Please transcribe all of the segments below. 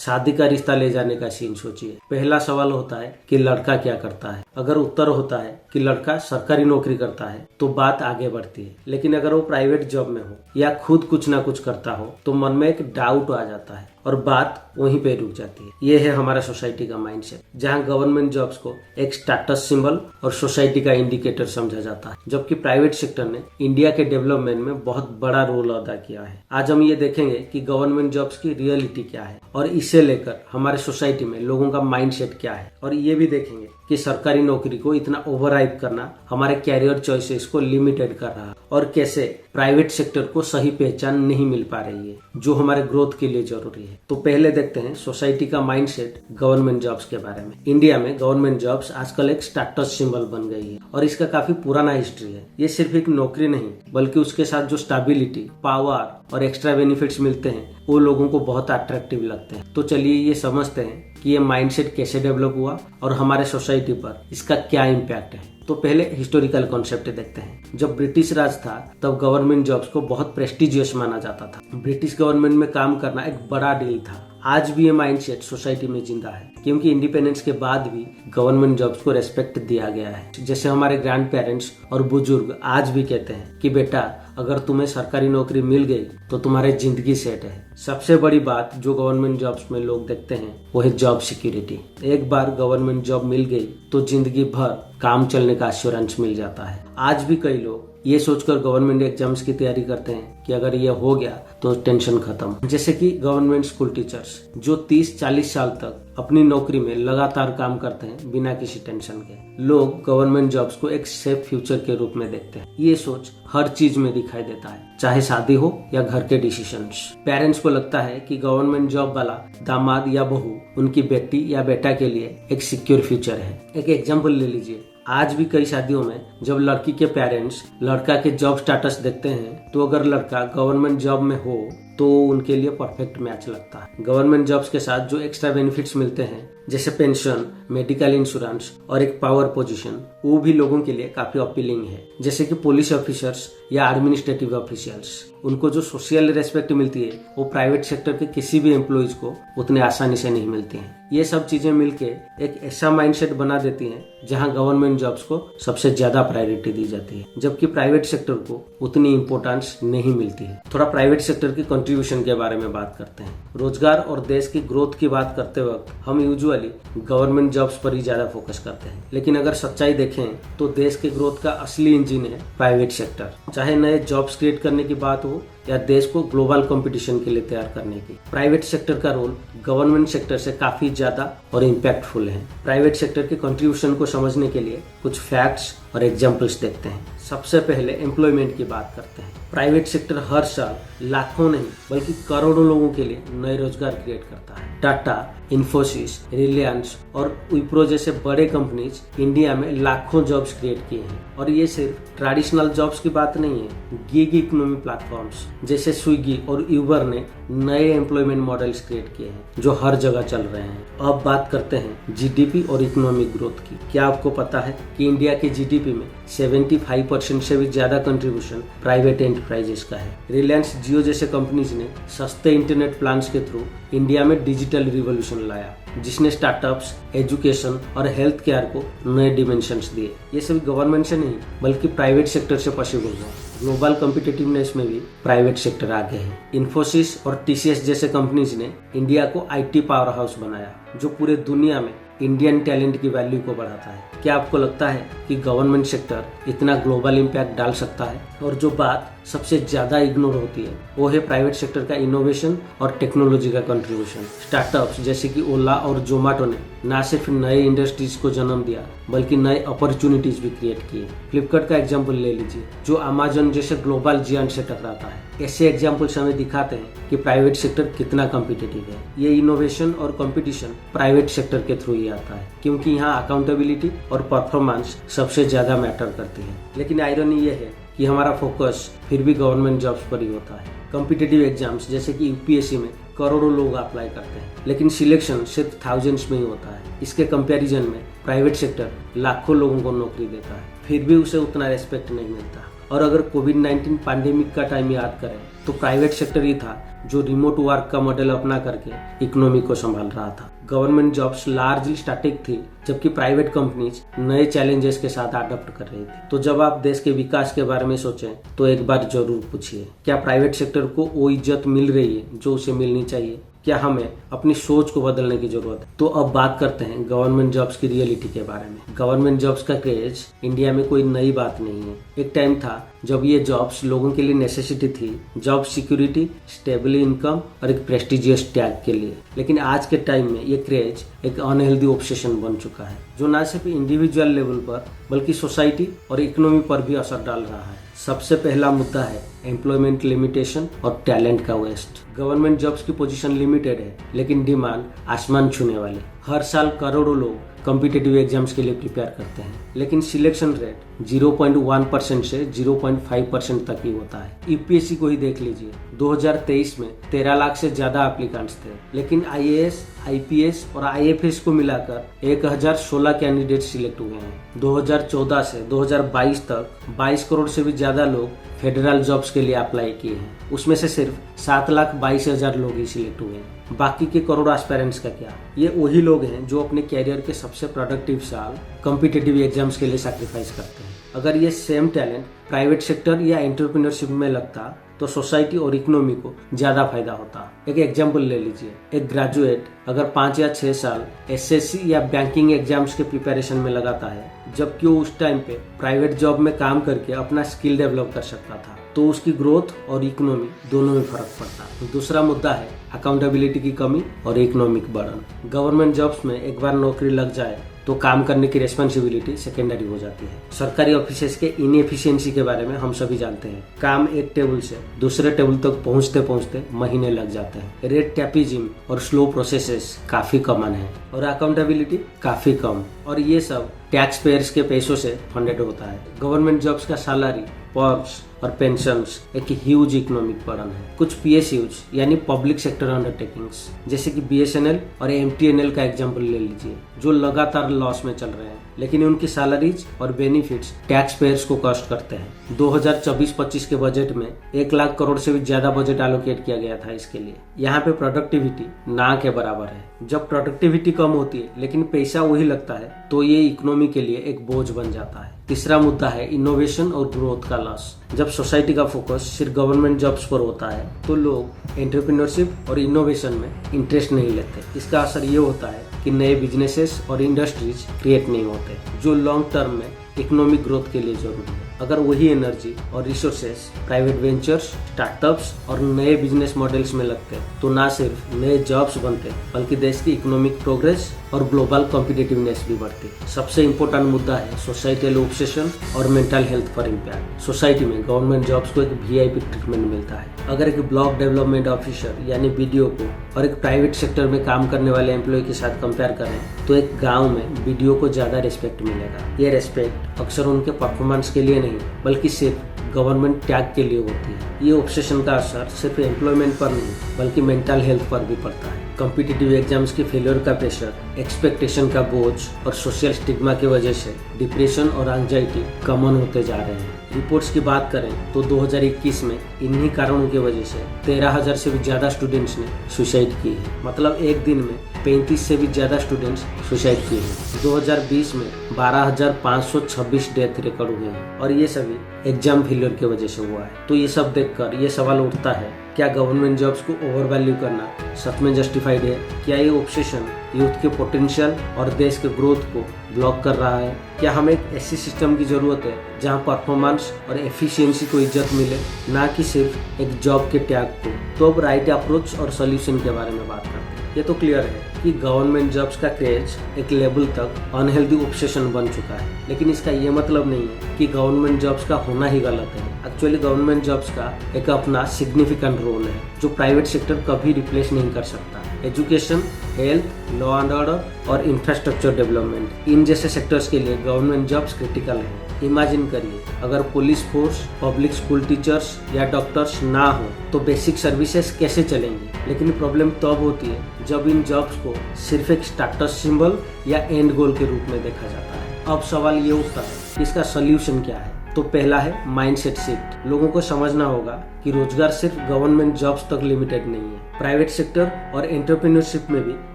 शादी का रिश्ता ले जाने का सीन सोचिए। पहला सवाल होता है कि लड़का क्या करता है। अगर उत्तर होता है कि लड़का सरकारी नौकरी करता है तो बात आगे बढ़ती है, लेकिन अगर वो प्राइवेट जॉब में हो या खुद कुछ ना कुछ करता हो तो मन में एक डाउट आ जाता है और बात वहीं पे रुक जाती है। ये है हमारा सोसाइटी का माइंडसेट, जहां गवर्नमेंट जॉब्स को एक स्टेटस सिंबल और सोसाइटी का इंडिकेटर समझा जाता है, जबकि प्राइवेट सेक्टर ने इंडिया के डेवलपमेंट में बहुत बड़ा रोल अदा किया है। आज हम ये देखेंगे कि गवर्नमेंट जॉब्स की रियलिटी क्या है और इसे लेकर हमारे सोसाइटी में लोगों का माइंडसेट क्या है, और ये भी देखेंगे कि सरकारी नौकरी को इतना ओवरहाइप करना हमारे कैरियर चॉइसेस को लिमिटेड कर रहा है और कैसे प्राइवेट सेक्टर को सही पहचान नहीं मिल पा रही है जो हमारे ग्रोथ के लिए जरूरी है। तो पहले देखते हैं सोसाइटी का माइंडसेट गवर्नमेंट जॉब्स के बारे में। इंडिया में गवर्नमेंट जॉब्स आजकल एक स्टेटस सिंबल बन गई है और इसका काफी पुराना हिस्ट्री है। ये सिर्फ एक नौकरी नहीं बल्कि उसके साथ जो स्टेबिलिटी, पावर और एक्स्ट्रा बेनिफिट्स मिलते हैं वो लोगों को बहुत अट्रैक्टिव लगते हैं। तो चलिए ये समझते हैं कि ये माइंडसेट कैसे डेवलप हुआ और हमारे सोसाइटी पर इसका क्या इम्पैक्ट है। तो पहले हिस्टोरिकल कॉन्सेप्ट देखते हैं। जब ब्रिटिश राज था तब गवर्नमेंट जॉब्स को बहुत प्रेस्टिजियस माना जाता था। ब्रिटिश गवर्नमेंट में काम करना एक बड़ा डील था। आज भी ये माइंडसेट सोसाइटी में जिंदा है क्योंकि इंडिपेंडेंस के बाद भी गवर्नमेंट जॉब्स को रेस्पेक्ट दिया गया है। जैसे हमारे ग्रैंड पेरेंट्स और बुजुर्ग आज भी कहते हैं कि बेटा अगर तुम्हें सरकारी नौकरी मिल गई तो तुम्हारी जिंदगी सेट है। सबसे बड़ी बात जो गवर्नमेंट जॉब्स में लोग देखते हैं वो है जॉब सिक्योरिटी। एक बार गवर्नमेंट जॉब मिल गई तो जिंदगी भर काम चलने का एश्योरेंस मिल जाता है। आज भी कई लोग ये सोचकर गवर्नमेंट एग्जाम्स की तैयारी करते हैं कि अगर ये हो गया तो टेंशन खत्म। जैसे कि गवर्नमेंट स्कूल टीचर्स जो 30-40 साल तक अपनी नौकरी में लगातार काम करते हैं बिना किसी टेंशन के। लोग गवर्नमेंट जॉब्स को एक सेफ फ्यूचर के रूप में देखते हैं। ये सोच हर चीज में दिखाई देता है, चाहे शादी हो या घर के डिसीजंस। पेरेंट्स को लगता है कि गवर्नमेंट जॉब वाला दामाद या बहू उनकी बेटी या बेटा के लिए एक सिक्योर फ्यूचर है। एक एग्जाम्पल ले लीजिए। आज भी कई शादियों में जब लड़की के पेरेंट्स लड़का के जॉब स्टेटस देखते हैं तो अगर लड़का गवर्नमेंट जॉब में हो तो उनके लिए परफेक्ट मैच लगता है। गवर्नमेंट जॉब्स के साथ जो एक्स्ट्रा बेनिफिट्स मिलते हैं जैसे पेंशन, मेडिकल इंश्योरेंस और एक पावर पोजीशन, वो भी लोगों के लिए काफी अपीलिंग है। जैसे कि पुलिस ऑफिसर्स या एडमिनिस्ट्रेटिव ऑफिशियल्स, उनको जो सोशल रेस्पेक्ट मिलती है वो प्राइवेट सेक्टर के किसी भी एम्प्लॉइज को उतने आसानी से नहीं मिलती हैं। ये सब चीजें मिलके एक ऐसा माइंडसेट बना देती हैं जहां गवर्नमेंट जॉब्स को सबसे ज्यादा प्रायोरिटी दी जाती है, जबकि प्राइवेट सेक्टर को उतनी इम्पोर्टेंस नहीं मिलती है। थोड़ा प्राइवेट सेक्टर की कंट्रीब्यूशन के बारे में बात करते हैं। रोजगार और देश की ग्रोथ की बात करते वक्त हम यूजुअली गवर्नमेंट जॉब्स पर ही ज्यादा फोकस करते हैं, लेकिन अगर सच्चाई देखें तो देश के ग्रोथ का असली इंजन है प्राइवेट सेक्टर। चाहे नए जॉब्स क्रिएट करने की बात हो या देश को ग्लोबल कंपटीशन के लिए तैयार करने की, प्राइवेट सेक्टर का रोल गवर्नमेंट सेक्टर से काफी ज्यादा और इम्पैक्टफुल है। प्राइवेट सेक्टर के कंट्रीब्यूशन को समझने के लिए कुछ फैक्ट्स और एग्जांपल्स देखते हैं। सबसे पहले एम्प्लॉयमेंट की बात करते हैं। प्राइवेट सेक्टर हर साल लाखों नहीं बल्कि करोड़ों लोगों के लिए नए रोजगार क्रिएट करता है। टाटा, इन्फोसिस, रिलायंस और विप्रो जैसे बड़े कंपनीज इंडिया में लाखों जॉब्स क्रिएट किए हैं। और ये सिर्फ ट्रेडिशनल जॉब्स की बात नहीं है। गिग इकोनॉमी प्लेटफॉर्म्स जैसे स्विगी और यूबर ने नए एम्प्लॉयमेंट मॉडल्स क्रिएट किए हैं जो हर जगह चल रहे हैं। अब बात करते हैं जीडीपी और इकोनॉमिक ग्रोथ की। क्या आपको पता है कि इंडिया के जीडीपी में 75% से भी ज्यादा कंट्रीब्यूशन प्राइवेट एंटरप्राइजेस का है। रिलायंस जियो जैसे कंपनीज ने सस्ते इंटरनेट प्लान्स के थ्रू इंडिया में डिजिटल रिवॉल्यूशन लाया, जिसने स्टार्टअप्स, एजुकेशन और हेल्थ केयर को नए डिमेंशंस दिए। ये सिर्फ गवर्नमेंट से नहीं बल्कि प्राइवेट सेक्टर से पॉसिबल हुआ। ग्लोबल कॉम्पिटिटिवनेस में भी प्राइवेट सेक्टर आगे है। इन्फोसिस और टीसीएस जैसे कंपनीज ने इंडिया को आईटी पावर हाउस बनाया जो पूरे दुनिया में इंडियन टैलेंट की वैल्यू को बढ़ाता है। क्या आपको लगता है कि गवर्नमेंट सेक्टर इतना ग्लोबल इम्पैक्ट डाल सकता है? और जो बात सबसे ज्यादा इग्नोर होती है वो है प्राइवेट सेक्टर का इनोवेशन और टेक्नोलॉजी का कंट्रीब्यूशन। स्टार्टअप्स जैसे कि ओला और जोमेटो ने न सिर्फ नए इंडस्ट्रीज को जन्म दिया बल्कि नए अपॉर्चुनिटीज भी क्रिएट किए। फ्लिपकार्ट का एग्जाम्पल ले लीजिए जो अमेजन जैसे ग्लोबल जियांट से टकराता है। ऐसे एग्जाम्पल्स हमें दिखाते हैं कि प्राइवेट सेक्टर कितना कॉम्पिटिटिव है। ये इनोवेशन और कंपटीशन प्राइवेट सेक्टर के थ्रू ही आता है क्योंकि यहाँ अकाउंटेबिलिटी और परफॉर्मेंस सबसे ज्यादा मैटर करती है। लेकिन आयरनी ये है कि हमारा फोकस फिर भी गवर्नमेंट जॉब्स पर ही होता है। कॉम्पिटिटिव एग्जाम्स जैसे कि यूपीएससी में करोड़ों लोग अप्लाई करते हैं लेकिन सिलेक्शन सिर्फ थाउजेंड्स में ही होता है। इसके कंपैरिजन में प्राइवेट सेक्टर लाखों लोगों को नौकरी देता है, फिर भी उसे उतना रेस्पेक्ट नहीं मिलता। और अगर कोविड-19 पैंडेमिक का टाइम याद करें तो प्राइवेट सेक्टर ही था जो रिमोट वर्क का मॉडल अपना करके इकोनॉमी को संभाल रहा था। गवर्नमेंट जॉब्स लार्जली स्टैटिक थी, जबकि प्राइवेट कंपनीज नए चैलेंजेस के साथ अडॉप्ट कर रही थी। तो जब आप देश के विकास के बारे में सोचें तो एक बार जरूर पूछिए, क्या प्राइवेट सेक्टर को वो इज्जत मिल रही है जो उसे मिलनी चाहिए? क्या हमें अपनी सोच को बदलने की जरूरत है? तो अब बात करते हैं गवर्नमेंट जॉब्स की रियलिटी के बारे में। गवर्नमेंट जॉब्स का क्रेज इंडिया में कोई नई बात नहीं है। एक टाइम था जब ये जॉब्स लोगों के लिए नेसेसिटी थी, जॉब सिक्योरिटी, स्टेबल इनकम और एक प्रेस्टिजियस टैग के लिए। लेकिन आज के टाइम में ये क्रेज एक अनहेल्दी ऑब्सेशन बन चुका है, जो न सिर्फ इंडिविजुअल लेवल पर बल्कि सोसाइटी और इकोनॉमी पर भी असर डाल रहा है। सबसे पहला मुद्दा है एम्प्लॉयमेंट लिमिटेशन और टैलेंट का वेस्ट। गवर्नमेंट जॉब्स की पोजीशन लिमिटेड है, लेकिन डिमांड आसमान छूने वाली। हर साल करोड़ों लोग कॉम्पिटिटिव एग्जाम्स के लिए प्रिपेयर करते हैं, लेकिन सिलेक्शन रेट 0.1% से 0.5% तक ही होता है। यूपीएससी को ही देख लीजिए, 2023 में 13 लाख से ज्यादा एप्लीकेंट्स थे, लेकिन आईएएस, आईपीएस और आईएफएस को मिलाकर 1016 कैंडिडेट सिलेक्ट हुए हैं। 2014 से 2022 तक 22 करोड़ से भी ज्यादा लोग फेडरल जॉब्स के लिए अप्लाई किए हैं। उसमें से सिर्फ 7,22,000 लोग ही सिलेक्ट हुए हैं। बाकी के करोड़ एस्पायरेंट्स का क्या? ये वही लोग हैं जो अपने कैरियर के सबसे प्रोडक्टिव साल कॉम्पिटिटिव एग्जाम्स के लिए सैक्रिफाइस करते हैं। अगर ये सेम टैलेंट प्राइवेट सेक्टर या एंटरप्रेन्योरशिप में लगता तो सोसाइटी और इकोनॉमी को ज्यादा फायदा होता। एक एग्जाम्पल ले लीजिए, एक ग्रेजुएट अगर 5 या 6 साल एसएससी या बैंकिंग एग्जाम्स के प्रिपरेशन में लगाता है, जबकि वो उस टाइम पे प्राइवेट जॉब में काम करके अपना स्किल डेवलप कर सकता था, तो उसकी ग्रोथ और इकोनॉमी दोनों में फर्क पड़ता। दूसरा मुद्दा है अकाउंटेबिलिटी की कमी और इकोनॉमिक बर्डन। गवर्नमेंट जॉब्स में एक बार नौकरी लग जाए तो काम करने की रेस्पॉन्सिबिलिटी सेकेंडरी हो जाती है। सरकारी ऑफिसेज के इनएफिशिएंसी के बारे में हम सभी जानते हैं। काम एक टेबल से दूसरे टेबल तक पहुंचते पहुंचते महीने लग जाते हैं। रेड टैपिज्म और स्लो प्रोसेसेस काफी कॉमन है और अकाउंटेबिलिटी काफी कम, और ये सब टैक्स पेयर्स के पैसों से फंडेड होता है। गवर्नमेंट जॉब्स का सैलरी, पर्क्स और पेंशन्स एक ह्यूज इकोनॉमिक बर्डन है। कुछ पीएसयूज यानी पब्लिक सेक्टर अंडरटेकिंग्स जैसे कि बीएसएनएल और एमटीएनएल का एग्जांपल ले लीजिए, जो लगातार लॉस में चल रहे हैं, लेकिन उनकी सैलरीज और बेनिफिट्स टैक्स पेयर्स को कॉस्ट करते हैं। 2024-25 के बजट में 1 लाख करोड़ से भी ज्यादा बजट एलोकेट किया गया था इसके लिए। यहाँ पे प्रोडक्टिविटी ना के बराबर है। जब प्रोडक्टिविटी कम होती है लेकिन पैसा वही लगता है, तो ये इकोनॉमी के लिए एक बोझ बन जाता है। तीसरा मुद्दा है इनोवेशन और ग्रोथ का लॉस। जब सोसाइटी का फोकस सिर्फ गवर्नमेंट जॉब्स पर होता है तो लोग एंटरप्रेन्योरशिप और इनोवेशन में इंटरेस्ट नहीं लेते। इसका असर ये होता है कि नए बिजनेसेस और इंडस्ट्रीज क्रिएट नहीं होते, जो लॉन्ग टर्म में इकोनॉमिक ग्रोथ के लिए जरूरी है। अगर वही एनर्जी और रिसोर्सेस प्राइवेट वेंचर्स, स्टार्टअप्स और नए बिजनेस मॉडल्स में लगते तो ना सिर्फ नए जॉब्स बनते बल्कि देश की इकोनॉमिक प्रोग्रेस और ग्लोबल कॉम्पिटिटिवनेस भी बढ़ती। सबसे इम्पोर्टेंट मुद्दा है सोसाइटल ऑब्सेशन और मेंटल हेल्थ पर इम्पैक्ट। सोसाइटी में गवर्नमेंट जॉब्स को एक वीआईपी ट्रीटमेंट मिलता है। अगर एक ब्लॉक डेवलपमेंट ऑफिसर यानी बीडीओ को और एक प्राइवेट सेक्टर में काम करने वाले एम्प्लॉय के साथ कंपेयर करें तो एक गाँव में बीडीओ को ज्यादा रिस्पेक्ट मिलेगा। ये रिस्पेक्ट अक्सर उनके परफॉर्मेंस के लिए नहीं बल्कि सिर्फ गवर्नमेंट टैग के लिए होती है। ये ऑब्सेशन का असर सिर्फ एम्प्लॉयमेंट पर नहीं बल्कि मेंटल हेल्थ पर भी पड़ता है। कॉम्पिटिटिव एग्जाम्स की फेलियर का प्रेशर, एक्सपेक्टेशन का बोझ और सोशल स्टिग्मा की वजह से डिप्रेशन और एंजाइटी कॉमन होते जा रहे हैं। रिपोर्ट्स की बात करें तो 2021 में इन्हीं कारणों की वजह से 13,000 से भी ज्यादा स्टूडेंट्स ने सुसाइड की है। मतलब एक दिन में 35 से भी ज्यादा स्टूडेंट्स सुसाइड किए हैं। 2020 में 12,526 डेथ रिकॉर्ड हुए हैं और ये सभी एग्जाम फेलियर की वजह से हुआ है। तो ये सब देखकर ये सवाल उठता है, क्या गवर्नमेंट जॉब्स को ओवर वैल्यू करना सच में जस्टिफाइड है? क्या ये ऑब्सेशन यूथ के पोटेंशियल और देश के ग्रोथ को ब्लॉक कर रहा है? क्या हमें एक ऐसी सिस्टम की जरूरत है जहां परफॉर्मेंस और एफिशिएंसी को इज्जत मिले, ना कि सिर्फ एक जॉब के टैग को? तो अब राइट अप्रोच और सोल्यूशन के बारे में बात करते हैं। ये तो क्लियर है कि गवर्नमेंट जॉब्स का क्रेज एक लेवल तक अनहेल्दी ऑब्सेशन बन चुका है, लेकिन इसका ये मतलब नहीं है कि गवर्नमेंट जॉब्स का होना ही गलत है। एक्चुअली गवर्नमेंट जॉब्स का एक अपना सिग्निफिकेंट रोल है जो प्राइवेट सेक्टर कभी रिप्लेस नहीं कर सकता। Education, health, law and order और इंफ्रास्ट्रक्चर डेवलपमेंट, इन जैसे सेक्टर्स के लिए गवर्नमेंट जॉब्स क्रिटिकल है। इमेजिन करिए, अगर police force, public school teachers या डॉक्टर्स ना हो तो बेसिक सर्विसेज कैसे चलेंगी? लेकिन प्रॉब्लम तब होती है जब इन जॉब्स को सिर्फ एक स्टेटस सिंबल या एंड गोल के रूप में देखा जाता है। अब सवाल ये उठता है, इसका सोल्यूशन क्या है? तो पहला है माइंडसेट शिफ्ट। लोगों को समझना होगा कि रोजगार सिर्फ गवर्नमेंट जॉब्स तक लिमिटेड नहीं है। प्राइवेट सेक्टर और एंटरप्रेन्योरशिप में भी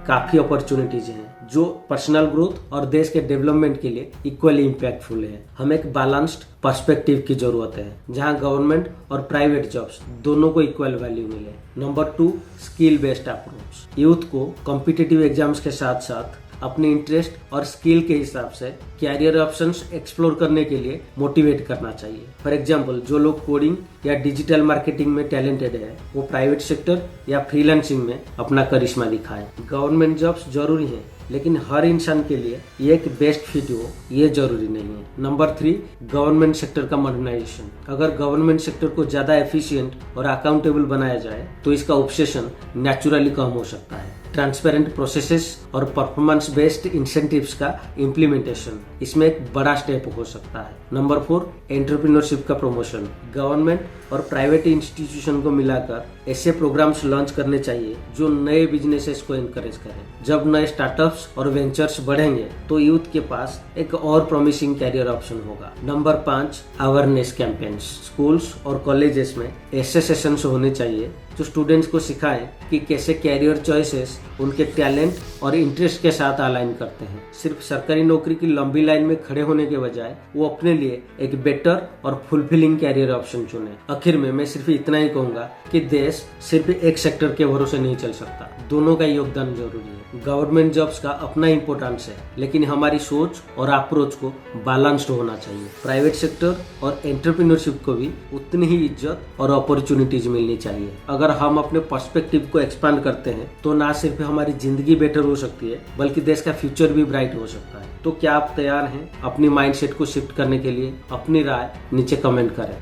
काफी अपॉर्चुनिटीज हैं जो पर्सनल ग्रोथ और देश के डेवलपमेंट के लिए इक्वली इम्पैक्टफुल है। हमें एक बैलेंस्ड पर्सपेक्टिव की जरूरत है जहां गवर्नमेंट और प्राइवेट जॉब्स दोनों को इक्वल वैल्यू मिले। Number 2, skill based approach. Youth को कॉम्पिटिटिव एग्जाम्स के साथ साथ अपने इंटरेस्ट और स्किल के हिसाब से कैरियर ऑप्शंस एक्सप्लोर करने के लिए मोटिवेट करना चाहिए। फॉर एग्जांपल, जो लोग कोडिंग या डिजिटल मार्केटिंग में टैलेंटेड है वो प्राइवेट सेक्टर या फ्रीलांसिंग में अपना करिश्मा दिखाएं। गवर्नमेंट जॉब्स जरूरी हैं, लेकिन हर इंसान के लिए ये एक बेस्ट फिट हो ये जरूरी नहीं है। नंबर 3, गवर्नमेंट सेक्टर का मॉडर्नाइजेशन। अगर गवर्नमेंट सेक्टर को ज्यादा एफिशिएंट और अकाउंटेबल बनाया जाए तो इसका ऑब्सेशन नेचुरली कम हो सकता है। ट्रांसपेरेंट प्रोसेसेस और परफॉर्मेंस बेस्ड इंसेंटिव्स का इम्प्लीमेंटेशन इसमें एक बड़ा स्टेप हो सकता है। नंबर 4, एंटरप्रेन्योरशिप का प्रमोशन। गवर्नमेंट और प्राइवेट इंस्टीट्यूशन को मिलाकर ऐसे प्रोग्राम्स लॉन्च करने चाहिए जो नए बिजनेसेस को एनकरेज करें। जब नए स्टार्टअप्स और वेंचर्स बढ़ेंगे तो यूथ के पास एक और प्रॉमिसिंग कैरियर ऑप्शन होगा। Number 5, awareness campaigns. स्कूल्स और कॉलेजेस में ऐसे सेशंस होने चाहिए जो स्टूडेंट्स को सिखाएं कि कैसे कैरियर चॉइसेस उनके टैलेंट और इंटरेस्ट के साथ अलाइन करते हैं। सिर्फ सरकारी नौकरी की लंबी लाइन में खड़े होने के बजाय वो अपने लिए एक बेटर और फुलफिलिंग कैरियर ऑप्शन चुने। आखिर में मैं सिर्फ इतना ही कहूंगा कि देश सिर्फ एक सेक्टर के भरोसे नहीं चल सकता, दोनों का योगदान जरूरी है। गवर्नमेंट जॉब्स का अपना इम्पोर्टेंस है, लेकिन हमारी सोच और अप्रोच को बैलेंस्ड होना चाहिए। प्राइवेट सेक्टर और एंटरप्रेन्योरशिप को भी उतनी ही इज्जत और अपॉर्चुनिटीज मिलनी चाहिए। अगर हम अपने पर्सपेक्टिव को एक्सपांड करते हैं तो ना सिर्फ हमारी जिंदगी बेटर हो सकती है बल्कि देश का फ्यूचर भी ब्राइट हो सकता है। तो क्या आप तैयार हैं अपनी माइंडसेट को शिफ्ट करने के लिए? अपनी राय नीचे कमेंट करें।